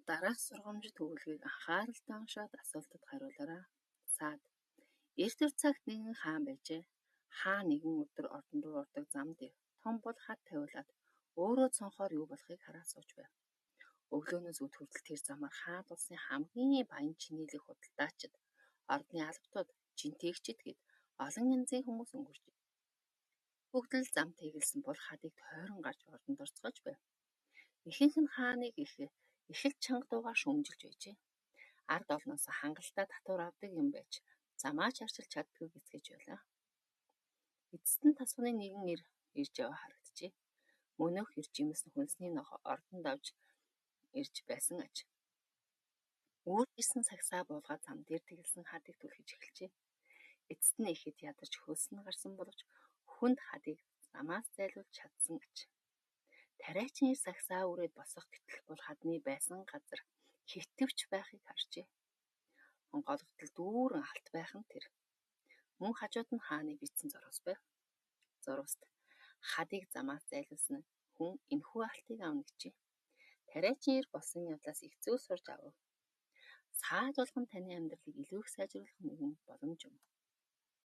Дараах сургамж төгөлгийг анхааралтай уншаад асуултад хариулаарай. Саад. Эрт цагт нэгэн хаан байжээ. Хаан нэгэн өдөр ордон руу ордог зам дээр том бол хат тавиулаад өөрөө цонхоор юу болохыг хараа сууж байв. Өглөөнөөс өд хүртэл тэр замаар хаад улсын хамгийн баян чинийлэг худалдаачид, ордны албатууд, жинтээгчид гээд олон янзын хүмүүс өнгөрчээ. Бүгд л замд тэгэлсэн бол хадыг тойрон гарч ордонд орцгож байв. Ихэнх нь хааныг их л чанга дуугаар шүмжилж байжээ. Ард олноос хангалттай татвар авдаг юм байж замаач арчилж чаддгүй гэцгээж байлаа. Эцэст нь тасганы нэгэн ирж яваа харагджээ. Мөнөөх ирж имэс хүнсний нохой ордонд авж ирж байсан аж. Өөр ирсэн сагсаа буулгаад зам дээр тэгэлсэн хадыг түлхэж эхэлжээ. Эцэст нь ихэд ядарч хөлс нь гарсан боловч хүнд хадыг замаас зайлуулж чадсан аж. Тариачин ир сагсаа үрээд босох гэтэл бол хадны байсан газар хитвч байхыг харжээ. Онгойлготол дүүрэн алт байх нь тэр. Мөн хажууд нь хааны бичсэн зурвас байв. Зурваст хадыг замаас зайлуулсан хүн энэхүү алтыг авна гэжээ. Тариачин ир болсон явдлаас их зүйл сурж авав. Саад болгон таны амьдралыг илүү их сайжруулах нэгэн боломж юм.